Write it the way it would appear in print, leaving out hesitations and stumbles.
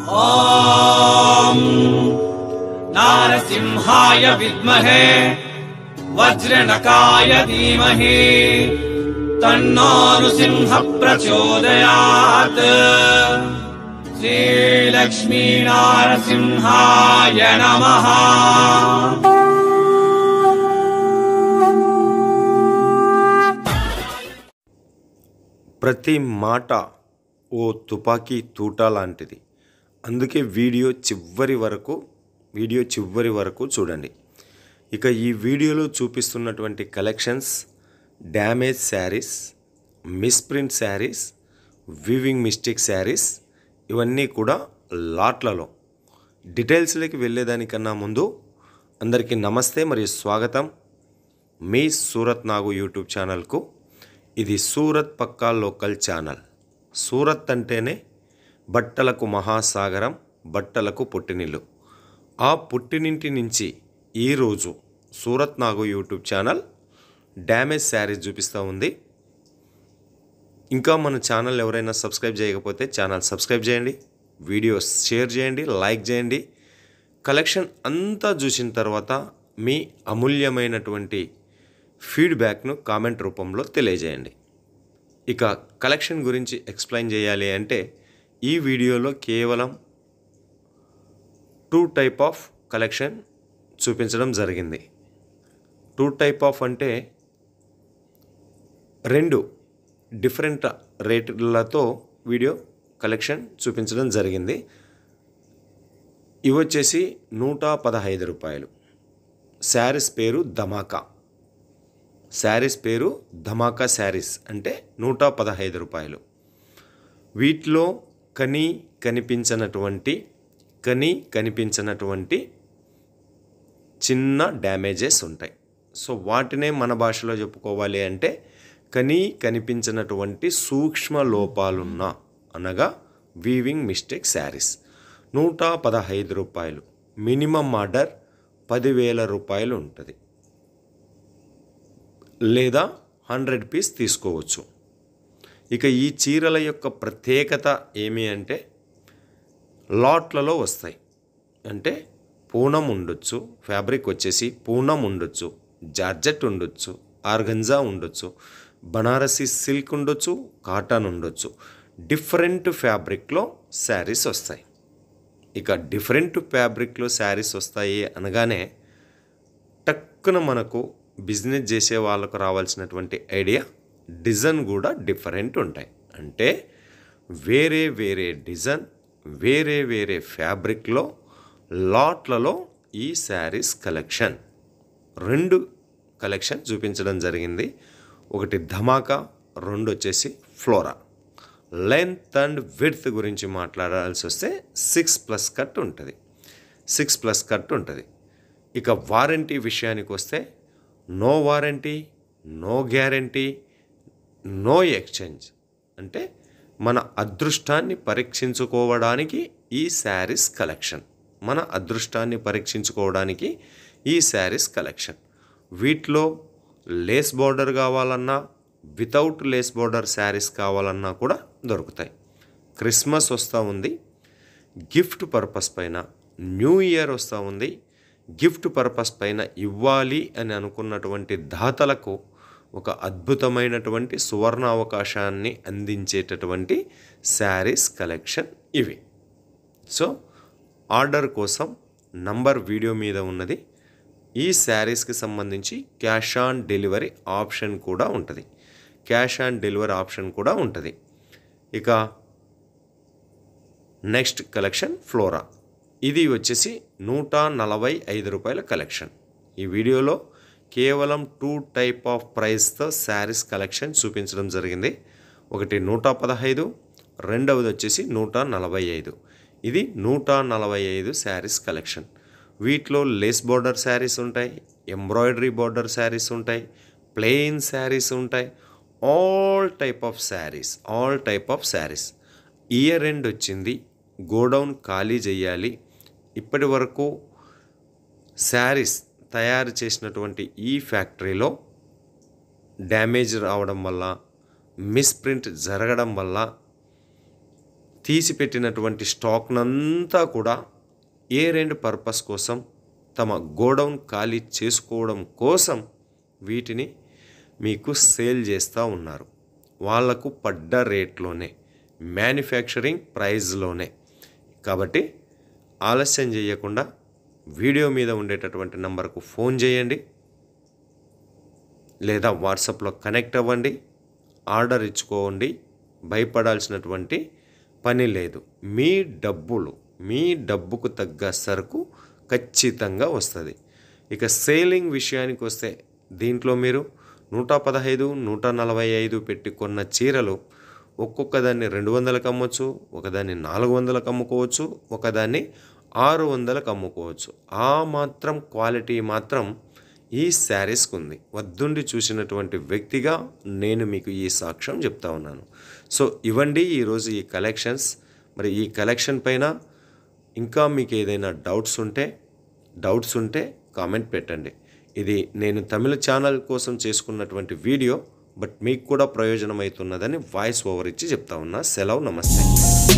ॐ नारसिंहाय विद्महे वज्रनकाय धीमहि तन्नो नृसिंहः प्रचोदयात्। श्रीलक्ष्मी नारसिंहाय नमः। ప్రతి మాట ఓ తుపాకీ తూటా లాంటిది. అందుకే వీడియో చివరి వరకు చూడండి. ఇక ఈ వీడియోలో చూపిస్తున్నటువంటి collections damage saris, misprint saris, weaving mistake saris, ఇవన్నీ కూడా లాట్లలో. డీటెయిల్స్లోకి వెళ్ళేదానికన్నా ముందు అందరికీ నమస్తే మరియు స్వాగతం మీ సూరత్ నాగు యూట్యూబ్ ఛానల్కు. ఇది సూరత్ పక్కా లోకల్ ఛానల్. సూరత్ అంటేనే బట్టలకు మహాసాగరం, బట్టలకు పుట్టినిల్లు. ఆ పుట్టినింటి నుంచి ఈరోజు సూరత్ నాగు యూట్యూబ్ ఛానల్ డ్యామేజ్ శారీస్ చూపిస్తూ ఉంది. ఇంకా మన ఛానల్ ఎవరైనా సబ్స్క్రైబ్ చేయకపోతే ఛానల్ సబ్స్క్రైబ్ చేయండి, వీడియోస్ షేర్ చేయండి, లైక్ చేయండి. కలెక్షన్ అంతా చూసిన తర్వాత మీ అమూల్యమైనటువంటి ఫీడ్బ్యాక్ను కామెంట్ రూపంలో తెలియజేయండి. ఇక కలెక్షన్ గురించి ఎక్స్ప్లెయిన్ చేయాలి అంటే ఈ వీడియోలో కేవలం 2 టైప్ ఆఫ్ కలెక్షన్ చూపించడం జరిగింది. 2 టైప్ ఆఫ్ అంటే 2 డిఫరెంట్ రేట్లతో వీడియో కలెక్షన్ చూపించడం జరిగింది. ఇవి వచ్చేసి 115 రూపాయలు. శారీస్ పేరు ధమాకా. ధమాకా శారీస్ అంటే 115 రూపాయలు. వీటిలో కనిపించినటువంటి చిన్న డ్యామేజెస్ ఉంటాయి. సో వాటినే మన భాషలో చెప్పుకోవాలి అంటే కనిపించినటువంటి సూక్ష్మ లోపాలున్న అనగా వీవింగ్ మిస్టేక్ శారీస్ 115 రూపాయలు. మినిమం ఆర్డర్ 10,000 రూపాయలు ఉంటుంది, లేదా 100 పీస్ తీసుకోవచ్చు. ఇక ఈ చీరల యొక్క ప్రత్యేకత ఏమి అంటే లాట్లలో వస్తాయి. అంటే పూనం ఉండొచ్చు, ఫ్యాబ్రిక్ వచ్చేసి పూనం ఉండొచ్చు, జార్జెట్ ఉండొచ్చు, ఆర్గంజా ఉండొచ్చు, బనారసి సిల్క్ ఉండొచ్చు, కాటన్ ఉండొచ్చు. డిఫరెంట్ ఫ్యాబ్రిక్లో శారీస్ వస్తాయి. ఇక డిఫరెంట్ ఫ్యాబ్రిక్లో శారీస్ వస్తాయి అనగానే టక్కున మనకు బిజినెస్ చేసే వాళ్ళకు రావాల్సినటువంటి ఐడియా, డిజైన్ కూడా డిఫరెంట్ ఉంటాయి. అంటే వేరే డిజైన్, వేరే ఫ్యాబ్రిక్లో లాట్లలో ఈ శారీస్ కలెక్షన్ 2 కలెక్షన్ చూపించడం జరిగింది. ఒకటి ధమాకా, 2 వచ్చేసి ఫ్లోరా. లెంత్ అండ్ విడ్త్ గురించి మాట్లాడాల్సి వస్తే 6+ కట్ ఉంటుంది. 6+ కట్ ఉంటుంది. ఇక వారంటీ విషయానికి వస్తే no warranty, no guarantee, no exchange. అంటే మన అదృష్టాన్ని పరీక్షించుకోవడానికి ఈ శారీస్ కలెక్షన్. ఈ శారీస్ కలెక్షన్. వీటిలో లేస్ బార్డర్ కావాలన్నా, వితౌట్ లేస్ బార్డర్ శారీస్ కావాలన్నా కూడా దొరుకుతాయి. క్రిస్మస్ వస్తూ ఉంది, గిఫ్ట్ పర్పస్ పైన న్యూ ఇయర్ వస్తూ ఉంది, గిఫ్ట్ పర్పస్ పైన ఇవ్వాలి అని అనుకున్నటువంటి దాతలకు ఒక అద్భుతమైనటువంటి సువర్ణ అవకాశాన్ని అందించేటటువంటి శారీస్ కలెక్షన్ ఇవి. సో ఆర్డర్ కోసం నంబర్ వీడియో మీద ఉన్నది. ఈ శారీస్కి సంబంధించి క్యాష్ ఆన్ డెలివరీ ఆప్షన్ కూడా ఉంటుంది. ఇక నెక్స్ట్ కలెక్షన్ ఫ్లోరా. ఇది వచ్చేసి 145 రూపాయల కలెక్షన్. ఈ వీడియోలో కేవలం 2 టైప్ ఆఫ్ ప్రైస్తో శారీస్ కలెక్షన్ చూపించడం జరిగింది. ఒకటి 115, రెండవది వచ్చేసి 145. ఇది 145 శారీస్ కలెక్షన్. వీటిలో లేస్ బార్డర్ శారీస్ ఉంటాయి, ఎంబ్రాయిడరీ బార్డర్ శారీస్ ఉంటాయి, ప్లెయిన్ శారీస్ ఉంటాయి. All type of saris. Year end వచ్చింది, గోడౌన్ ఖాళీ చేయాలి. ఇప్పటి వరకు శారీస్ తయారు చేసినటువంటి ఈ ఫ్యాక్టరీలో డ్యామేజ్ రావడం వల్ల, మిస్ప్రింట్ జరగడం వల్ల తీసిపెట్టినటువంటి స్టాక్నంతా కూడా ఏ రెండు పర్పస్ కోసం, తమ గోడౌన్ ఖాళీ చేసుకోవడం కోసం వీటిని మీకు సేల్ చేస్తూ ఉన్నారు. వాళ్లకు పడ్డ రేట్లోనే, మ్యానుఫ్యాక్చరింగ్ ప్రైస్లోనే. కాబట్టి ఆలస్యం చేయకుండా వీడియో మీద ఉండేటటువంటి నంబర్కు ఫోన్ చేయండి, లేదా వాట్సాప్లో కనెక్ట్ అవ్వండి, ఆర్డర్ ఇచ్చుకోండి. భయపడాల్సినటువంటి పని లేదు. మీ డబ్బుకు తగ్గ సరుకు ఖచ్చితంగా వస్తుంది. ఇక సేలింగ్ విషయానికి వస్తే దీంట్లో మీరు 115, 145 పెట్టి కొన్న చీరలు ఒక్కొక్కదాన్ని 200కి అమ్మొచ్చు, ఒకదాన్ని 400కి అమ్ముకోవచ్చు, ఒకదాన్ని 600కి అమ్ముకోవచ్చు. ఆ మాత్రం క్వాలిటీ మాత్రం ఈ శారీస్కి ఉంది. వద్దుండి చూసినటువంటి వ్యక్తిగా నేను మీకు ఈ సాక్ష్యం చెప్తా ఉన్నాను. సో ఇవ్వండి ఈరోజు ఈ కలెక్షన్స్. మరి ఈ కలెక్షన్ పైన ఇంకా మీకు ఏదైనా డౌట్స్ ఉంటే కామెంట్ పెట్టండి. ఇది నేను తమిళ ఛానల్ కోసం చేసుకున్నటువంటి వీడియో, బట్ మీకు కూడా ప్రయోజనం అవుతున్నదని వాయిస్ ఓవర్ ఇచ్చి చెప్తా ఉన్నా. సెలవు, నమస్తే.